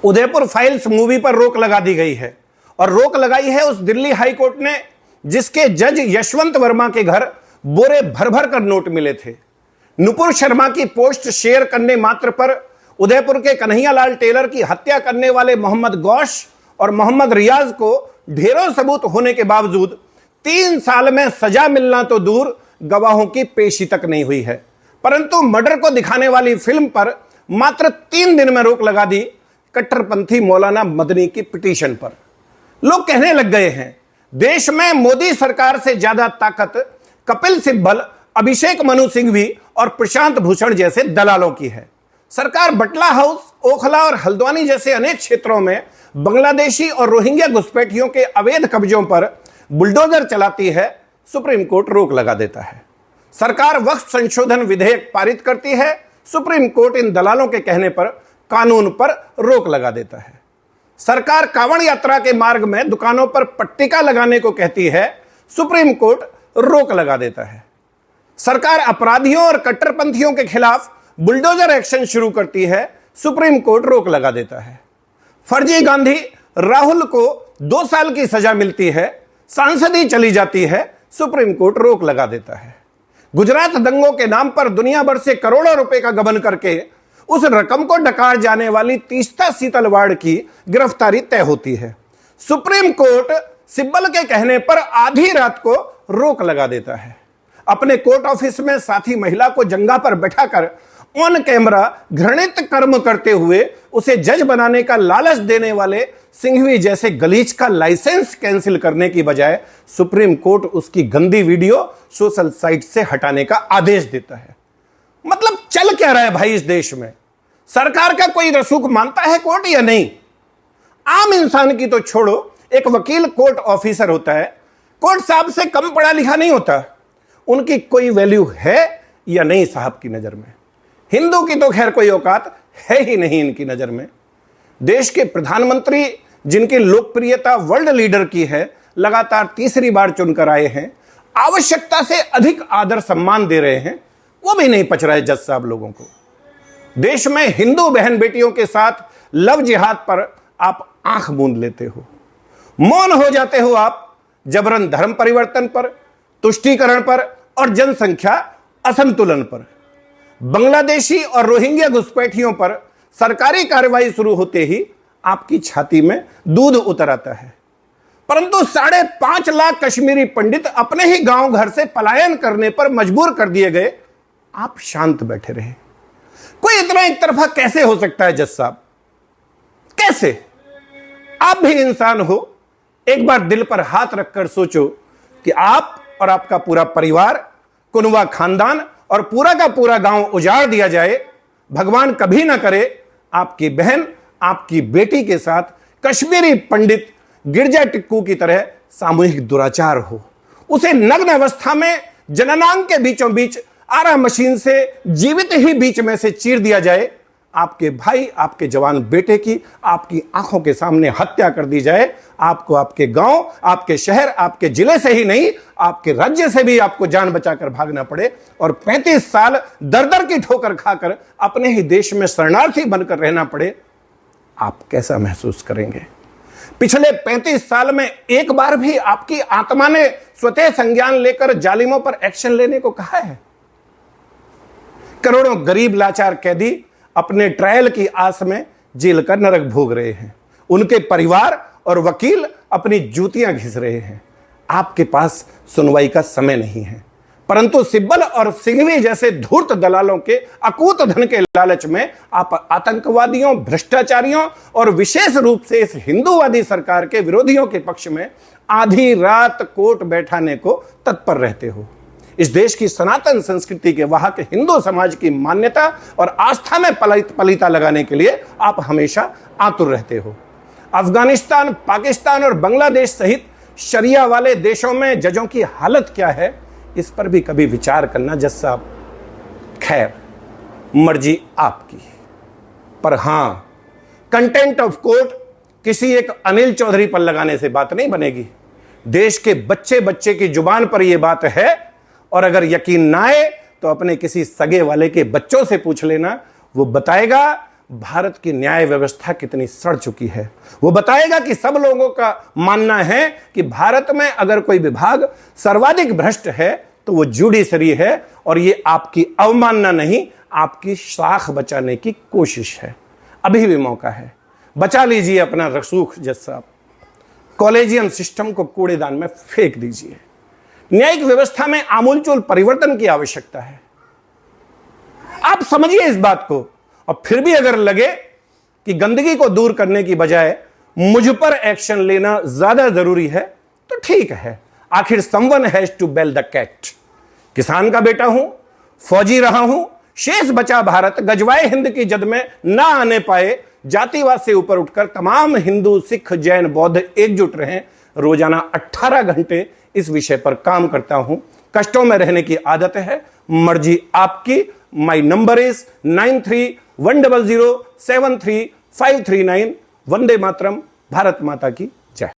Udaipur files movie पर रोक लगा दी गई है, और रोक लगाई है उस दिल्ली हाई कोर्ट ने जिसके जज यशवंत वर्मा के घर बोरे भर भर कर नोट मिले थे। नुपुर शर्मा की पोस्ट शेयर करने मात्र पर उदयपुर के कन्हैयालाल टेलर की हत्या करने वाले मोहम्मद गौश और मोहम्मद रियाज को ढेरों सबूत होने के बावजूद 3 साल में सजा मिलना तो दूर, गवाहों की पेशी तक नहीं हुई है। परंतु मर्डर को दिखाने वाली फिल्म पर मात्र 3 दिन में रोक लगा दी कट्टरपंथी मौलाना मदनी की पिटीशन पर। लोग कहने लग गए हैं देश में मोदी सरकार से ज्यादा ताकत कपिल सिब्बल, अभिषेक मनु सिंघवी और प्रशांत भूषण जैसे दलालों की है। सरकार बटला हाउस, ओखला और हल्द्वानी जैसे अनेक क्षेत्रों में बांग्लादेशी और रोहिंग्या घुसपैठियों के अवैध कब्जों पर बुलडोजर चलाती है, सुप्रीम कोर्ट रोक लगा देता है। सरकार वक्फ संशोधन विधेयक पारित करती है, सुप्रीम कोर्ट इन दलालों के कहने पर कानून पर रोक लगा देता है। सरकार कांवड़ यात्रा के मार्ग में दुकानों पर पट्टिका लगाने को कहती है, सुप्रीम कोर्ट रोक लगा देता है। सरकार अपराधियों और कट्टरपंथियों के खिलाफ बुलडोजर एक्शन शुरू करती है, सुप्रीम कोर्ट रोक लगा देता है। फर्जी गांधी राहुल को 2 साल की सजा मिलती है, सांसदी चली जाती है, सुप्रीम कोर्ट रोक लगा देता है। गुजरात दंगों के नाम पर दुनिया भर से करोड़ों रुपए का गबन करके उस रकम को डकार जाने वाली तीस्ता सीतलवाड़ की गिरफ्तारी तय होती है। सुप्रीम कोर्ट सिब्बल के कहने पर आधी रात को रोक लगा देता है। अपने कोर्ट ऑफिस में साथी महिला को जंगा पर बैठाकर ऑन कैमरा घृणित कर्म करते हुए उसे जज बनाने का लालच देने वाले सिंघवी जैसे गलीच का लाइसेंस कैंसिल करने की बजाय सुप्रीम कोर्ट उसकी गंदी वीडियो सोशल साइट से हटाने का आदेश देता है। मतलब चल क्या रहा है भाई इस देश में? सरकार का कोई रसूख मानता है कोर्ट या नहीं? आम इंसान की तो छोड़ो, एक वकील कोर्ट ऑफिसर होता है, कोर्ट साहब से कम पढ़ा लिखा नहीं होता। उनकी कोई वैल्यू है या नहीं साहब की नजर में? हिंदू की तो खैर कोई औकात है ही नहीं इनकी नजर में। देश के प्रधानमंत्री जिनकी लोकप्रियता वर्ल्ड लीडर की है, लगातार तीसरी बार चुनकर आए हैं, आवश्यकता से अधिक आदर सम्मान दे रहे हैं, वो भी नहीं पच रहा है जज साहब लोगों को। देश में हिंदू बहन बेटियों के साथ लव जिहाद पर आप आंख मूंद लेते हो, मौन हो जाते हो आप जबरन धर्म परिवर्तन पर, तुष्टीकरण पर और जनसंख्या असंतुलन पर। बांग्लादेशी और रोहिंग्या घुसपैठियों पर सरकारी कार्रवाई शुरू होते ही आपकी छाती में दूध उतर आता है। परंतु 5.5 लाख कश्मीरी पंडित अपने ही गांव घर से पलायन करने पर मजबूर कर दिए गए, आप शांत बैठे रहे। कोई इतना एक तरफा कैसे हो सकता है जज साहब? कैसे? आप भी इंसान हो, एक बार दिल पर हाथ रखकर सोचो कि आप और आपका पूरा परिवार, कुनवा खानदान और पूरा का पूरा गांव उजाड़ दिया जाए, भगवान कभी ना करे आपकी बहन, आपकी बेटी के साथ कश्मीरी पंडित गिरजा टिक्कू की तरह सामूहिक दुराचार हो। उसे नग्न अवस्था में जननांग के बीचों बीच आरा मशीन से जीवित ही बीच में से चीर दिया जाए, आपके भाई, आपके जवान बेटे की आपकी आंखों के सामने हत्या कर दी जाए, आपको आपके गांव, आपके शहर, आपके जिले से ही नहीं, आपके राज्य से भी आपको जान बचाकर भागना पड़े और 35 साल दर दर की ठोकर खाकर अपने ही देश में शरणार्थी बनकर रहना पड़े, आप कैसा महसूस करेंगे? पिछले 35 साल में एक बार भी आपकी आत्मा ने स्वतः संज्ञान लेकर जालिमों पर एक्शन लेने को कहा है? करोड़ों गरीब लाचार कैदी अपने ट्रायल की आस में जेल का नरक भोग रहे हैं, उनके परिवार और वकील अपनी जूतियां घिस रहे हैं। आपके पास सुनवाई का समय नहीं है, परंतु सिब्बल और सिंघवी जैसे धूर्त दलालों के अकूत धन के लालच में आप आतंकवादियों, भ्रष्टाचारियों और विशेष रूप से इस हिंदूवादी सरकार के विरोधियों के पक्ष में आधी रात कोर्ट बैठाने को तत्पर रहते हो। इस देश की सनातन संस्कृति के वाहक हिंदू समाज की मान्यता और आस्था में पलीता लगाने के लिए आप हमेशा आतुर रहते हो। अफगानिस्तान, पाकिस्तान और बांग्लादेश सहित शरिया वाले देशों में जजों की हालत क्या है, इस पर भी कभी विचार करना जज साहब। खैर, मर्जी आपकी, पर हां, कंटेंट ऑफ कोर्ट किसी एक अनिल चौधरी पर लगाने से बात नहीं बनेगी। देश के बच्चे बच्चे की जुबान पर यह बात है, और अगर यकीन ना आए तो अपने किसी सगे वाले के बच्चों से पूछ लेना, वो बताएगा भारत की न्याय व्यवस्था कितनी सड़ चुकी है। वो बताएगा कि सब लोगों का मानना है कि भारत में अगर कोई विभाग सर्वाधिक भ्रष्ट है तो वो जुडिशरी है, और ये आपकी अवमानना नहीं, आपकी शाख बचाने की कोशिश है। अभी भी मौका है, बचा लीजिए अपना रसूख जज साहब। कॉलेजियम सिस्टम को कूड़ेदान में फेंक दीजिए। न्यायिक व्यवस्था में आमूलचूल परिवर्तन की आवश्यकता है। आप समझिए इस बात को, और फिर भी अगर लगे कि गंदगी को दूर करने की बजाय मुझ पर एक्शन लेना ज्यादा जरूरी है तो ठीक है। आखिर someone has to bell the cat. किसान का बेटा हूं, फौजी रहा हूं, शेष बचा भारत गजवाए हिंद की जद में ना आने पाए। जातिवाद से ऊपर उठकर तमाम हिंदू, सिख, जैन, बौद्ध एकजुट रहें। रोजाना 18 घंटे इस विषय पर काम करता हूं। कष्टों में रहने की आदत है, मर्जी आपकी। My number is 9310073539। Vande Mataram. Bharat माता की जय।